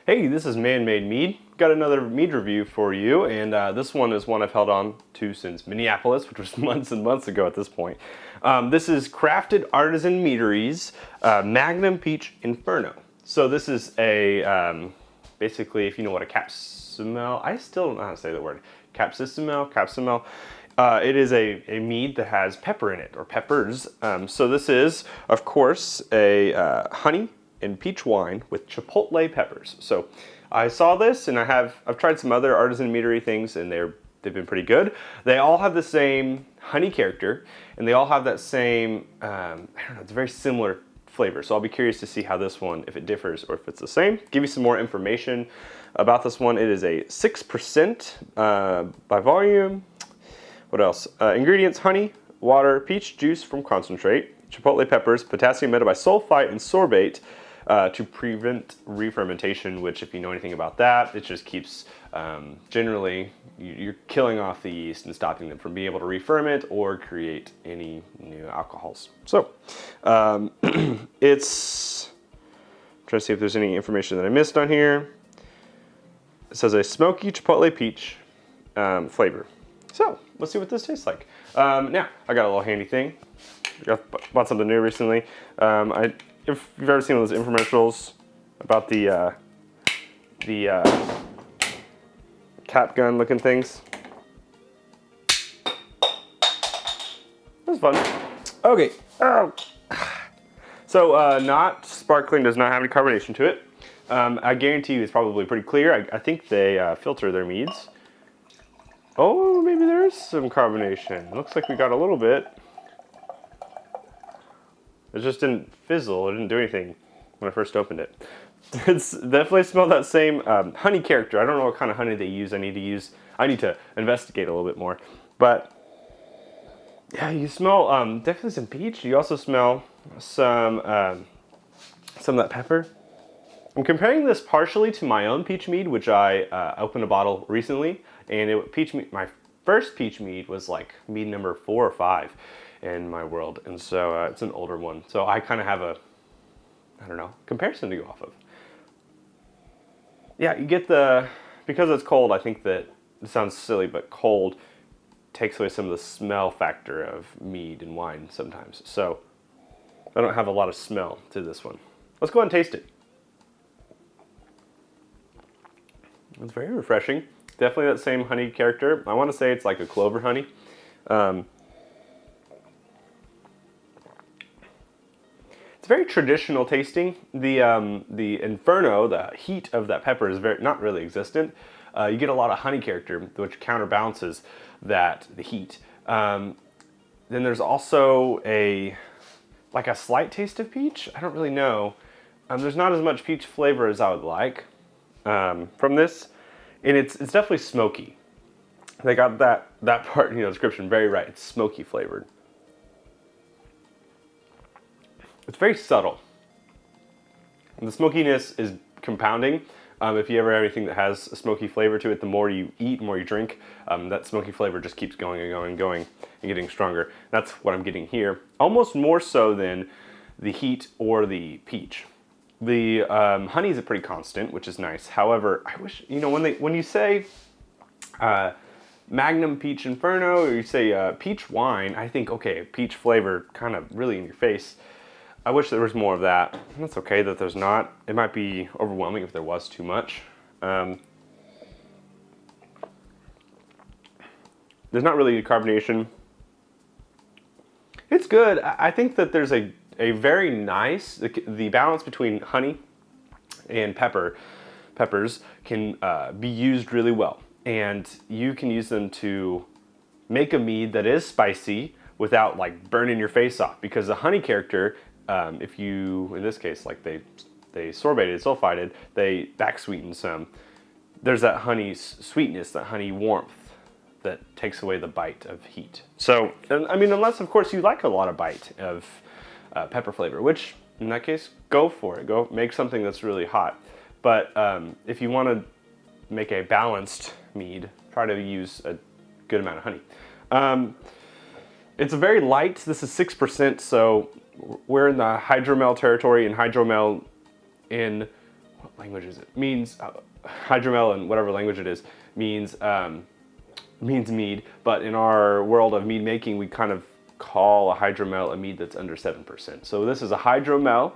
Hey, this is Man-Made Mead. Got another mead review for you, and this one is one I've held on to since Minneapolis, which was months and months ago at this point. This is Crafted Artisan Meadery's Magnum Peach Inferno. So this is a, basically, if you know what a Capsicumel, I still don't know how to say the word, Capsicumel. It is a mead that has pepper in it, or peppers. So this is, of course, a honey and peach wine with chipotle peppers. So I saw this, and I've tried some other artisan meadery things, and they've been pretty good. They all have the same honey character, and they all have that same I don't know, it's a very similar flavor. So I'll be curious to see how this one, if it differs or if it's the same. Give you some more information about this one. It is a 6% by volume. What else? Ingredients: honey, water, peach juice from concentrate, chipotle peppers, potassium metabisulfite, and sorbate to prevent re-fermentation, which, if you know anything about that, it just keeps, generally, you're killing off the yeast and stopping them from being able to re-ferment or create any new alcohols. So, it's, I'm trying to see if there's any information that I missed on here. It says a smoky chipotle peach flavor. So, let's see what this tastes like. Now, I got a little handy thing. I bought something new recently. If you've ever seen those infomercials about the cap gun looking things. That was fun. Okay. Oh. So, not sparkling, does not have any carbonation to it. I guarantee you it's probably pretty clear. I think they filter their meads. Oh, maybe there is some carbonation. Looks like we got a little bit. It just didn't fizzle. It didn't do anything when I first opened it. It's definitely smelled that same honey character. I don't know what kind of honey they use. I need to investigate a little bit more. But yeah, you smell definitely some peach. You also smell some of that pepper. I'm comparing this partially to my own peach mead, which I opened a bottle recently, and my first peach mead was like mead number 4 or 5 in my world, and so it's an older one. So I kind of have a, I don't know, comparison to go off of. Yeah, you get because it's cold, I think that, it sounds silly, but cold takes away some of the smell factor of mead and wine sometimes. So I don't have a lot of smell to this one. Let's go ahead and taste it. It's very refreshing. Definitely that same honey character. I want to say it's like a clover honey. It's very traditional tasting. The Inferno, the heat of that pepper is not really existent. You get a lot of honey character, which counterbalances the heat. Then there's also a slight taste of peach. I don't really know. There's not as much peach flavor as I would like from this, and it's definitely smoky. They got that part in the description very right. It's smoky flavored. It's very subtle. And the smokiness is compounding. If you ever have anything that has a smoky flavor to it, the more you eat, the more you drink, that smoky flavor just keeps going and going and going and getting stronger. That's what I'm getting here. Almost more so than the heat or the peach. The honey is pretty constant, which is nice. However, I wish, when you say Magnum Peach Inferno, or you say peach wine, I think, okay, peach flavor kind of really in your face. I wish there was more of that. That's okay that there's not. It might be overwhelming if there was too much. There's not really carbonation. It's good. I think that there's a very nice, the balance between honey and peppers can be used really well. And you can use them to make a mead that is spicy without like burning your face off, because the honey character, if you, in this case, like they sorbated, sulfited, they back sweeten some. There's that honey sweetness, that honey warmth that takes away the bite of heat. So, I mean, unless of course you like a lot of bite of pepper flavor, which in that case, go for it. Go make something that's really hot. But if you want to make a balanced mead, try to use a good amount of honey. It's a very light. This is 6%, so we're in the Hydromel territory, and Hydromel in what language is it? Means Hydromel in whatever language it is means mead, but in our world of mead making, we kind of call a hydromel a mead that's under 7%. So this is a hydromel,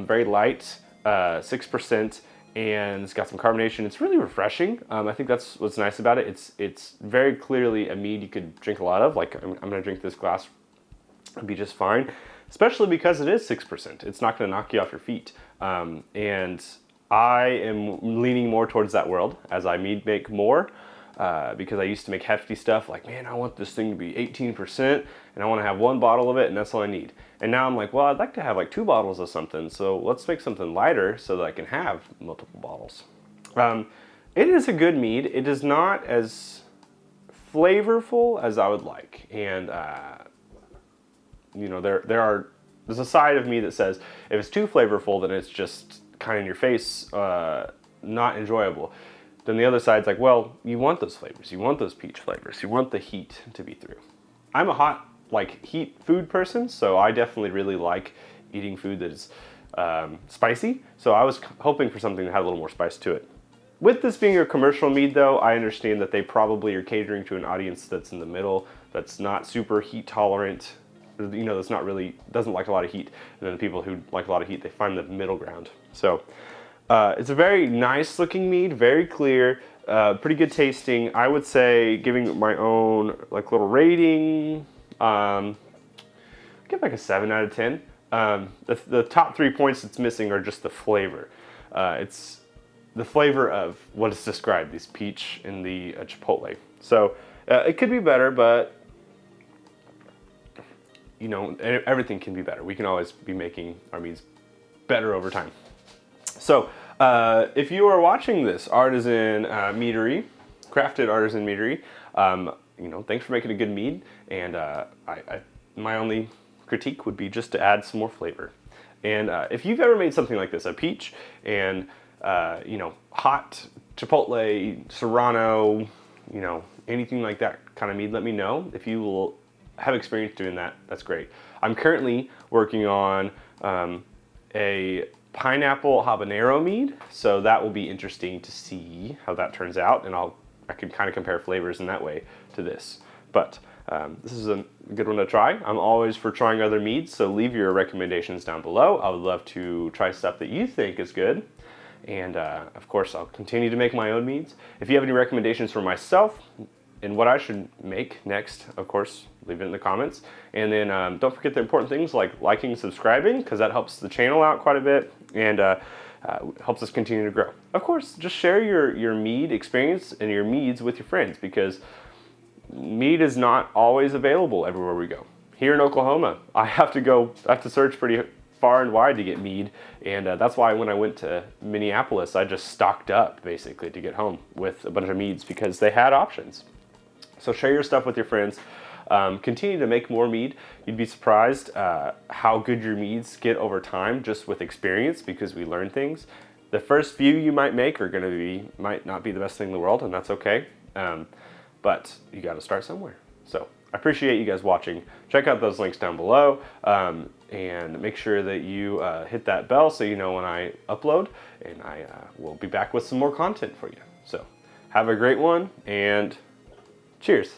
very light, 6%, and it's got some carbonation. It's really refreshing. I think that's what's nice about it. It's very clearly a mead you could drink a lot of. Like I'm gonna drink this glass and be just fine, especially because it is 6%. It's not gonna knock you off your feet. And I am leaning more towards that world as I mead make more. Because I used to make hefty stuff like, man, I want this thing to be 18% and I want to have one bottle of it and that's all I need. And now I'm like, well, I'd like to have like 2 bottles of something, so let's make something lighter so that I can have multiple bottles. It is a good mead. It is not as flavorful as I would like. And, you know, there's a side of me that says if it's too flavorful, then it's just kind of in your face, not enjoyable. Then the other side's like, well, you want those flavors. You want those peach flavors. You want the heat to be through. I'm a hot, like, heat food person, so I definitely really like eating food that is spicy. So I was hoping for something that had a little more spice to it. With this being a commercial mead, though, I understand that they probably are catering to an audience that's in the middle, that's not super heat tolerant, you know, that's not really, doesn't like a lot of heat. And then the people who like a lot of heat, they find the middle ground. So it's a very nice looking mead, very clear, pretty good tasting. I would say, giving my own like little rating, give like a 7 out of 10. The top 3 points it's missing are just the flavor. It's the flavor of what is described, these peach and the chipotle. So it could be better, but you know, everything can be better. We can always be making our meads better over time. So, if you are watching this Artisan Meadery, crafted Artisan Meadery, you know, thanks for making a good mead. And my only critique would be just to add some more flavor. And if you've ever made something like this, a peach and you know, hot chipotle, serrano, you know, anything like that kind of mead, let me know. If you will have experience doing that, that's great. I'm currently working on a pineapple habanero mead, so that will be interesting to see how that turns out, and I can kind of compare flavors in that way to this. But this is a good one to try. I'm always for trying other meads, so leave your recommendations down below. I would love to try stuff that you think is good, and of course I'll continue to make my own meads. If you have any recommendations for myself and what I should make next, of course, leave it in the comments. And then don't forget the important things like liking and subscribing, because that helps the channel out quite a bit and helps us continue to grow. Of course, just share your mead experience and your meads with your friends, because mead is not always available everywhere we go. Here in Oklahoma, I have to search pretty far and wide to get mead, and that's why when I went to Minneapolis, I just stocked up basically to get home with a bunch of meads because they had options. So share your stuff with your friends. Continue to make more mead. You'd be surprised how good your meads get over time just with experience, because we learn things. The first few you might make might not be the best thing in the world, and that's okay. But you got to start somewhere. So I appreciate you guys watching. Check out those links down below, and make sure that you hit that bell so you know when I upload, and I will be back with some more content for you. So have a great one, and cheers.